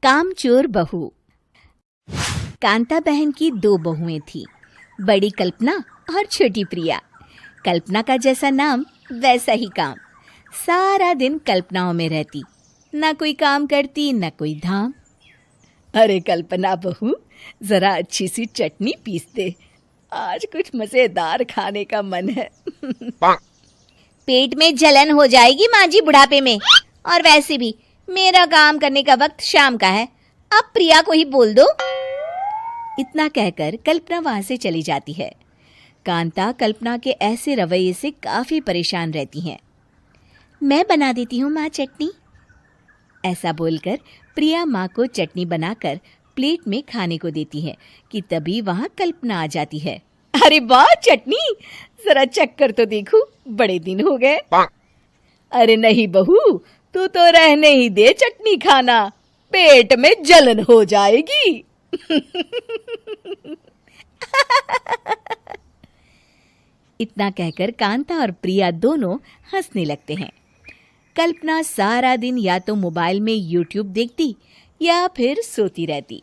कामचोर बहू। कांता बहन की दो बहुएं थीं, बड़ी कल्पना और छोटी प्रिया। कल्पना का जैसा नाम वैसा ही काम। सारा दिन कल्पनाओं में रहती, ना कोई काम करती ना कोई धाम। अरे कल्पना बहू, जरा अच्छी सी चटनी पीस दे, आज कुछ मजेदार खाने का मन है। पेट में जलन हो जाएगी माँ जी बुढ़ापे में, और वैसे भी मेरा काम करने का वक्त शाम का है, अब प्रिया को ही बोल दो। इतना कहकर कल्पना वहां से चली जाती है। कांता कल्पना के ऐसे रवैये से काफी परेशान रहती हैं। मैं बना देती हूँ माँ चटनी, ऐसा बोलकर प्रिया माँ को चटनी बनाकर प्लेट में खाने को देती है कि तभी वहां कल्पना आ जाती है। अरे वाह चटनी, जरा चक्कर तो देखूं, बड़े दिन हो गए। अरे नहीं बहू, तू तो रहने ही दे चटनी खाना, पेट में जलन हो जाएगी। इतना कहकर कांता और प्रिया दोनों हंसने लगते हैं। कल्पना सारा दिन या तो मोबाइल में यूट्यूब देखती या फिर सोती रहती।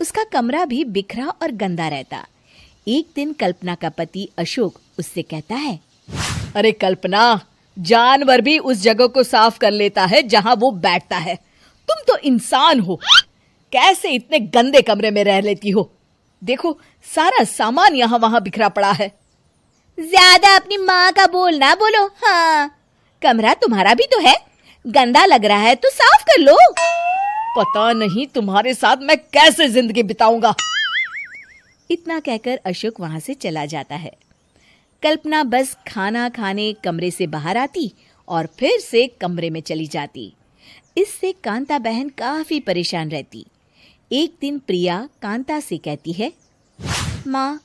उसका कमरा भी बिखरा और गंदा रहता। एक दिन कल्पना का पति अशोक उससे कहता है, अरे कल्पना, जानवर भी उस जगह को साफ कर लेता है जहां वो बैठता है, तुम तो इंसान हो, कैसे इतने गंदे कमरे में रह लेती हो? देखो सारा सामान यहाँ वहां बिखरा पड़ा है। ज्यादा अपनी माँ का बोल ना बोलो। हाँ, कमरा तुम्हारा भी तो है, गंदा लग रहा है तो साफ कर लो। पता नहीं तुम्हारे साथ मैं कैसे जिंदगी बिताऊंगा। इतना कहकर अशोक वहां से चला जाता है। कल्पना बस खाना खाने कमरे से बाहर आती और फिर से कमरे में चली जाती। इससे कांता बहन काफी परेशान रहती। एक दिन प्रिया कांता से कहती है, माँ,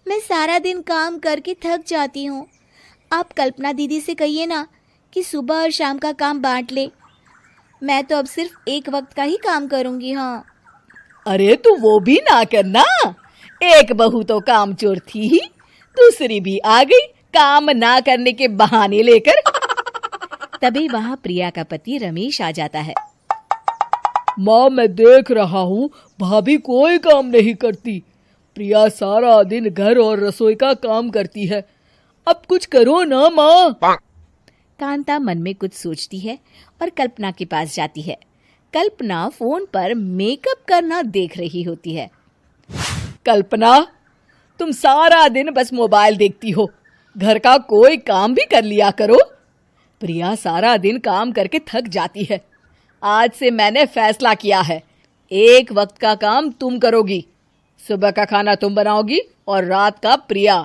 मैं सारा दिन काम करके थक जाती हूँ, आप कल्पना दीदी से कहिए ना कि सुबह और शाम का काम बांट ले। मैं तो अब सिर्फ एक वक्त का ही काम करूंगी। हाँ। अरे तू वो भी ना करना, एक बहू तो कामचोर थी ही, दूसरी भी आ गई काम ना करने के बहाने लेकर। तभी वहां प्रिया का पति रमेश आ जाता है। माँ, मैं देख रहा हूँ भाभी कोई काम नहीं करती, प्रिया सारा दिन घर और रसोई का काम करती है, अब कुछ करो ना माँ। कांता मन में कुछ सोचती है और कल्पना के पास जाती है। कल्पना फोन पर मेकअप करना देख रही होती है। कल्पना, तुम सारा दिन बस मोबाइल देखती हो, घर का कोई काम भी कर लिया करो। प्रिया सारा दिन काम करके थक जाती है। आज से मैंने फैसला किया है, एक वक्त का काम तुम करोगी, सुबह का खाना तुम बनाओगी और रात का प्रिया।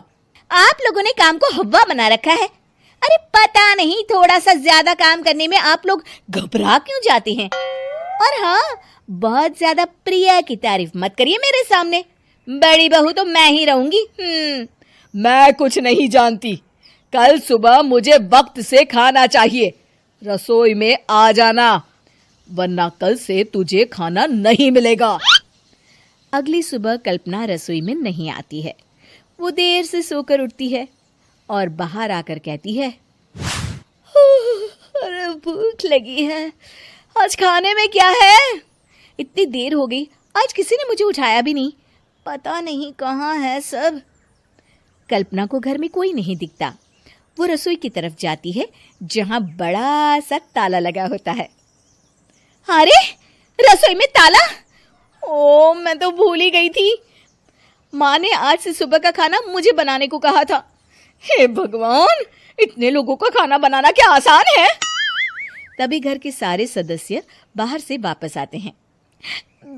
आप लोगों ने काम को हव्वा बना रखा है। अरे पता नहीं थोड़ा सा ज्यादा काम करने में आप लोग घबरा क्यों जाते हैं। और हाँ, बहुत ज्यादा प्रिया की तारीफ मत करिए मेरे सामने, बड़ी बहू तो मैं ही रहूंगी। मैं कुछ नहीं जानती, कल सुबह मुझे वक्त से खाना चाहिए, रसोई में आ जाना, वरना कल से तुझे खाना नहीं मिलेगा। अगली सुबह कल्पना रसोई में नहीं आती है। वो देर से सोकर उठती है और बाहर आकर कहती है, अरे भूख लगी है, आज खाने में क्या है? इतनी देर हो गई, आज किसी ने मुझे उठाया भी नहीं, पता नहीं कहाँ है सब। कल्पना को घर में कोई नहीं दिखता। वो रसोई की तरफ जाती है जहां बड़ा सा ताला लगा होता है। अरे रसोई में ताला? ओ, मैं तो भूल ही गई थी। माँ ने आज से सुबह का खाना मुझे बनाने को कहा था। हे भगवान, इतने लोगों का खाना बनाना क्या आसान है? तभी घर के सारे सदस्य बाहर से वापस आते हैं।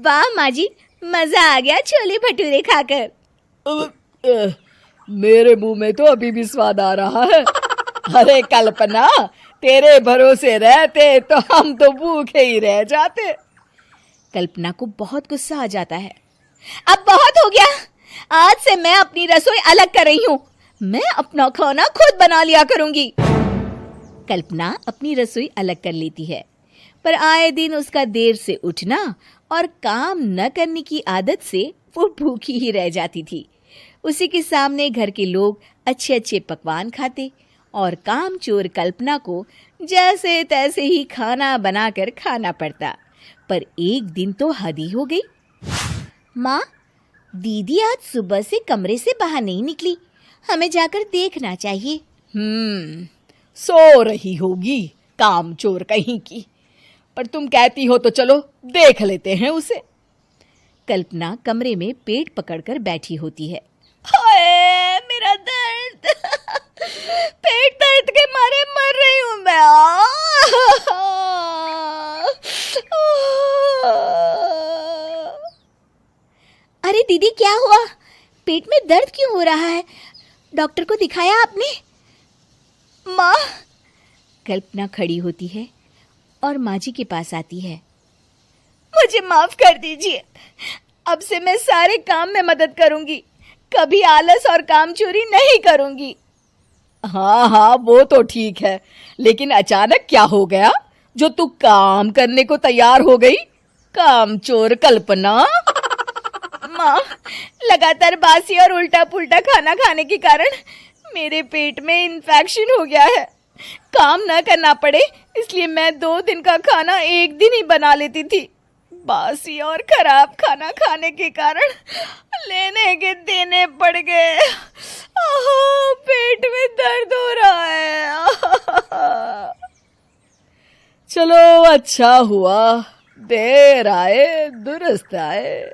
वाह माँ जी, मजा आ गया छोले भटूरे खाकर। मेरे मुंह में तो अभी भी स्वाद आ रहा है। अरे कल्पना, तेरे भरोसे रहते तो हम तो भूखे ही रह जाते। कल्पना को बहुत गुस्सा आ जाता है। अब बहुत हो गया, आज से मैं अपनी रसोई अलग कर रही हूँ, मैं अपना खाना खुद बना लिया करूंगी। कल्पना अपनी रसोई अलग कर लेती है, पर आए दिन उसका देर से उठना और काम न करने की आदत से वो भूखी ही रह जाती थी। उसी के सामने घर के लोग अच्छे अच्छे पकवान खाते और कामचोर कल्पना को जैसे तैसे ही खाना बनाकर खाना पड़ता। पर एक दिन तो हद ही हो गई। माँ, दीदी आज सुबह से कमरे से बाहर नहीं निकली, हमें जाकर देखना चाहिए। सो रही होगी कामचोर कहीं की, पर तुम कहती हो तो चलो देख लेते हैं उसे। कल्पना कमरे में पेट पकड़कर बैठी होती है। हाय मेरा दर्द, पेट दर्द के मारे मर रही हूँ मैं। अरे दीदी, क्या हुआ? पेट में दर्द क्यों हो रहा है? डॉक्टर को दिखाया आपने? माँ। कल्पना खड़ी होती है और माँ जी के पास आती है। मुझे माफ कर दीजिए, अब से मैं सारे काम में मदद करूंगी, कभी आलस और काम चोरी नहीं करूंगी। हाँ हाँ, वो तो ठीक है, लेकिन अचानक क्या हो गया जो तू काम करने को तैयार हो गई? कामचोर कल्पना। माँ, लगातार बासी और उल्टा पुल्टा खाना खाने के कारण मेरे पेट में इन्फेक्शन हो गया है। काम न करना पड़े इसलिए मैं 2 दिन का खाना एक दिन ही बना लेती थी। बासी और खराब खाना खाने के कारण लेने के देने पड़ गए। पेट में दर्द हो रहा है। चलो अच्छा हुआ, देर आए दुरुस्त आए।